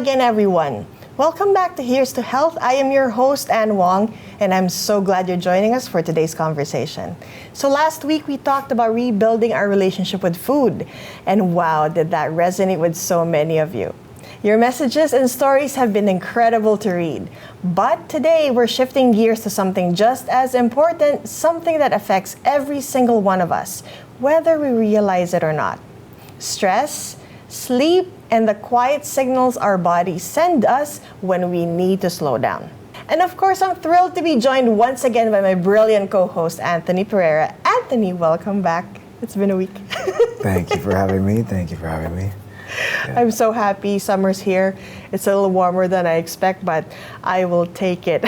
again, everyone. Welcome back to Here's to Health. I am your host, Anne Wong, and I'm so glad you're joining us for today's conversation. So last week, we talked about rebuilding our relationship with food, and wow, did that resonate with so many of you. Your messages and stories have been incredible to read. But today, we're shifting gears to something just as important, something that affects every single one of us, whether we realize it or not. Stress, sleep, and the quiet signals our bodies send us when we need to slow down. And of course, I'm thrilled to be joined once again by my brilliant co-host, Anthony Pereira. Anthony, welcome back. It's been a week. Thank you for having me. Yeah. I'm so happy. Summer's here. It's a little warmer than I expect, but I will take it.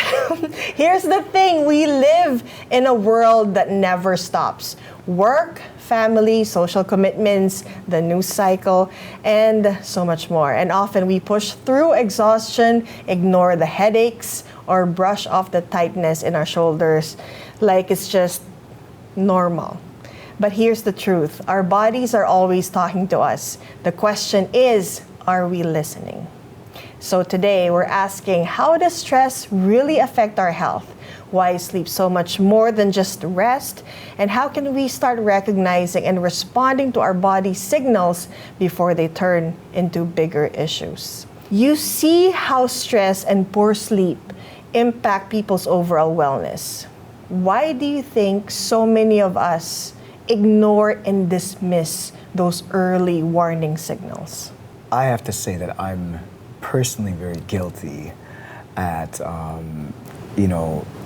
Here's the thing. We live in a world that never stops. Work, family, social commitments, the news cycle, and so much more. And often we push through exhaustion, ignore the headaches, or brush off the tightness in our shoulders like it's just normal. But here's the truth. Our bodies are always talking to us. The question is, are we listening? So today we're asking, how does stress really affect our health? Why is sleep so much more than just rest? And how can we start recognizing and responding to our body's signals before they turn into bigger issues? You see how stress and poor sleep impact people's overall wellness. Why do you think so many of us ignore and dismiss those early warning signals? I have to say that I'm personally very guilty at,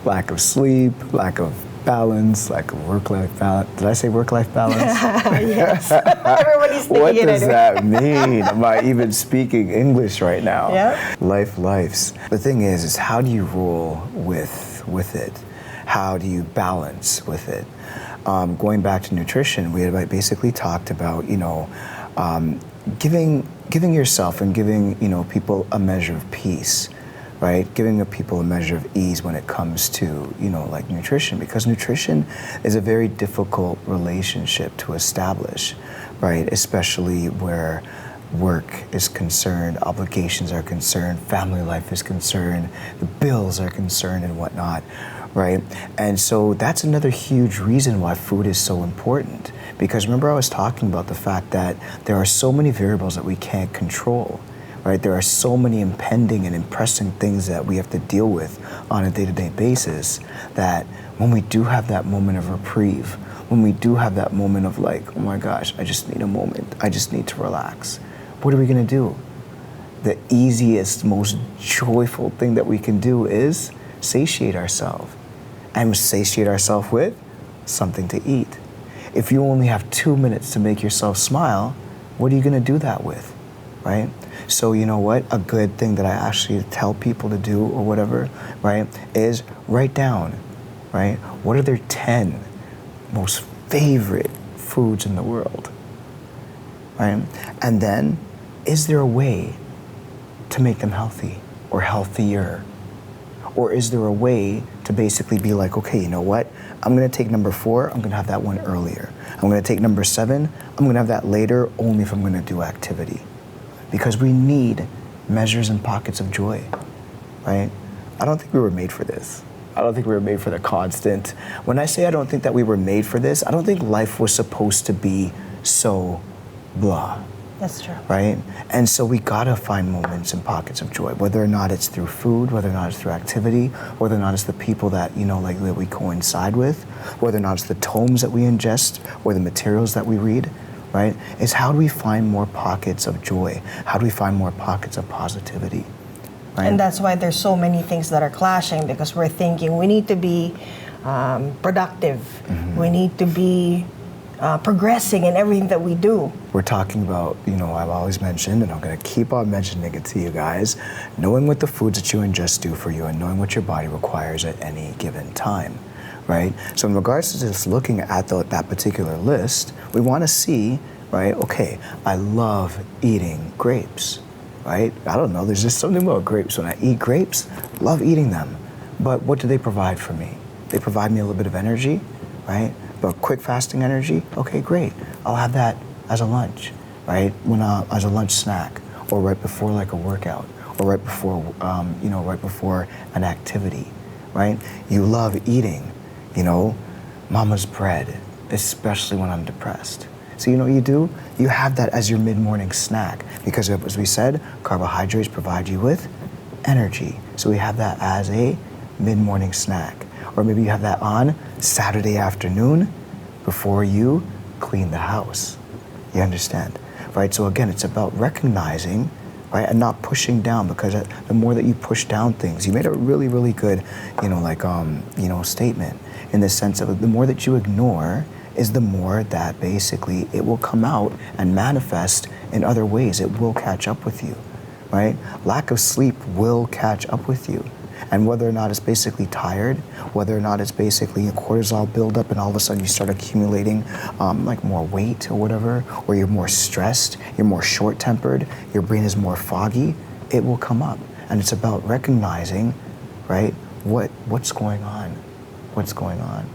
lack of sleep, lack of balance, lack of work-life balance. Did I say work-life balance? Yes. Everybody's thinking What it does anyway. that mean? Am I even speaking English right now? Yeah. Lives. The thing is how do you roll with it? How do you balance with it? Going back to nutrition, we had basically talked about, giving yourself and giving, people a measure of peace, right? Giving people a measure of ease when it comes to, like nutrition, because nutrition is a very difficult relationship to establish, right? Especially where work is concerned, obligations are concerned, family life is concerned, the bills are concerned and whatnot, right? And so that's another huge reason why food is so important. Because remember I was talking about the fact that there are so many variables that we can't control, right? There are so many impending and impressing things that we have to deal with on a day-to-day basis that when we do have that moment of reprieve, when we do have that moment of like, oh my gosh, I just need a moment, I just need to relax, what are we gonna do? The easiest, most joyful thing that we can do is satiate ourselves. And satiate ourselves with something to eat. If you only have 2 minutes to make yourself smile, what are you gonna do that with, right? So you know what, a good thing that I actually tell people to do or whatever, right, is write down, right? What are their 10 most favorite foods in the world, right? And then, is there a way to make them healthy or healthier? Or is there a way to basically be like, okay, you know what? I'm gonna take number 4, I'm gonna have that one earlier. I'm gonna take number 7, I'm gonna have that later only if I'm gonna do activity. Because we need measures and pockets of joy, right? I don't think we were made for this. I don't think we were made for the constant. When I say I don't think that we were made for this, I don't think life was supposed to be so blah. That's true. Right? And so we gotta find moments and pockets of joy, whether or not it's through food, whether or not it's through activity, whether or not it's the people that, that we coincide with, whether or not it's the tomes that we ingest or the materials that we read, right? Is how do we find more pockets of joy? How do we find more pockets of positivity? Right? And that's why there's so many things that are clashing, because we're thinking we need to be productive. Mm-hmm. We need to be progressing in everything that we do. We're talking about, I've always mentioned, and I'm going to keep on mentioning it to you guys, knowing what the foods that you ingest do for you and knowing what your body requires at any given time, right? So in regards to just looking at that particular list, we want to see, right, okay, I love eating grapes, right? I don't know, there's just something about grapes. When I eat grapes, love eating them. But what do they provide for me? They provide me a little bit of energy, right? But quick fasting energy, okay, great. I'll have that as a lunch, right? As a lunch snack, or right before like a workout, or right before, right before an activity, right? You love eating, mama's bread, especially when I'm depressed. So you know what you do? You have that as your mid-morning snack because, as we said, carbohydrates provide you with energy. So we have that as a mid-morning snack. Or maybe you have that on Saturday afternoon before you clean the house. You understand? Right? So again, it's about recognizing, right, and not pushing down, because the more that you push down things, you made a really, really good, statement in the sense of the more that you ignore is the more that basically it will come out and manifest in other ways. It will catch up with you, right? Lack of sleep will catch up with you. And whether or not it's basically tired, whether or not it's basically a cortisol buildup and all of a sudden you start accumulating like more weight or whatever, or you're more stressed, you're more short-tempered, your brain is more foggy, it will come up. And it's about recognizing, right, what's going on? What's going on?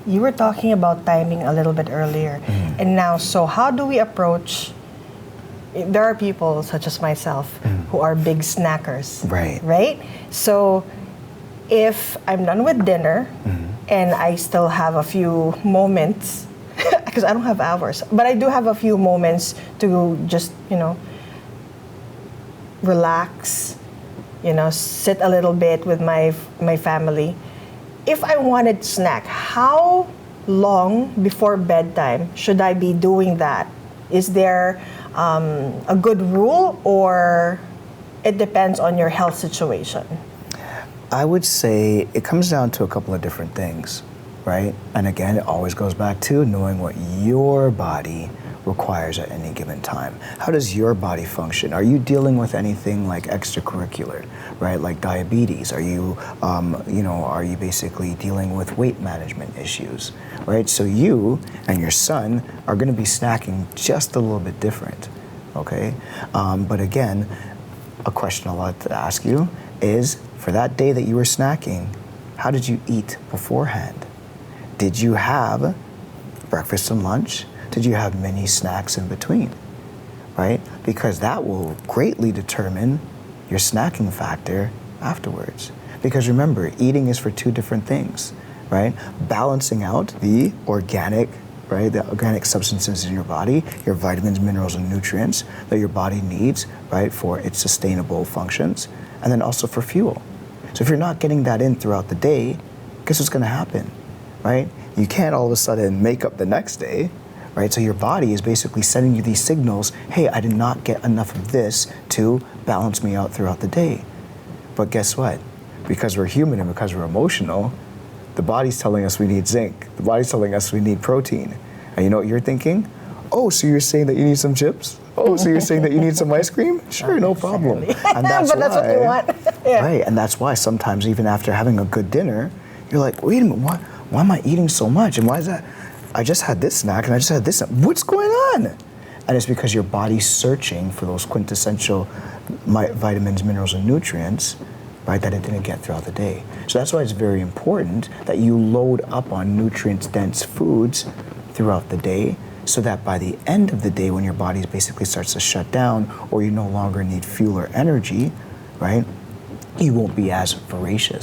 You were talking about timing a little bit earlier. And now, so how do we approach, there are people such as myself who are big snackers. Right. Right? So if I'm done with dinner and I still have a few moments, because I don't have hours, but I do have a few moments to just, relax, sit a little bit with my family. If I wanted snack, how long before bedtime should I be doing that? Is there a good rule, or it depends on your health situation? I would say it comes down to a couple of different things, right? And again, it always goes back to knowing what your body requires at any given time. How does your body function? Are you dealing with anything like extracurricular, right? Like diabetes? Are you, are you basically dealing with weight management issues, right? So you and your son are going to be snacking just a little bit different, okay? But again, a question I'd like to ask you is, for that day that you were snacking, how did you eat beforehand? Did you have breakfast and lunch? Did you have many snacks in between, right? Because that will greatly determine your snacking factor afterwards. Because remember, eating is for two different things, right? Balancing out the organic, right, the organic substances in your body, your vitamins, minerals, and nutrients that your body needs, right, for its sustainable functions, and then also for fuel. So if you're not getting that in throughout the day, guess what's gonna happen, right? You can't all of a sudden make up the next day, right? So your body is basically sending you these signals, hey, I did not get enough of this to balance me out throughout the day. But guess what? Because we're human and because we're emotional, the body's telling us we need zinc. The body's telling us we need protein. And you know what you're thinking? Oh, so you're saying that you need some chips? Oh, so you're saying that you need some ice cream? Sure, no problem. And that's but that's what you want. Yeah. Right, and that's why sometimes even after having a good dinner, you're like, wait a minute, why am I eating so much? And why is that? I just had this snack and I just had this snack. What's going on? And it's because your body's searching for those quintessential vitamins, minerals, and nutrients, right, that it didn't get throughout the day. So that's why it's very important that you load up on nutrient-dense foods throughout the day, so that by the end of the day, when your body basically starts to shut down or you no longer need fuel or energy, right, you won't be as voracious.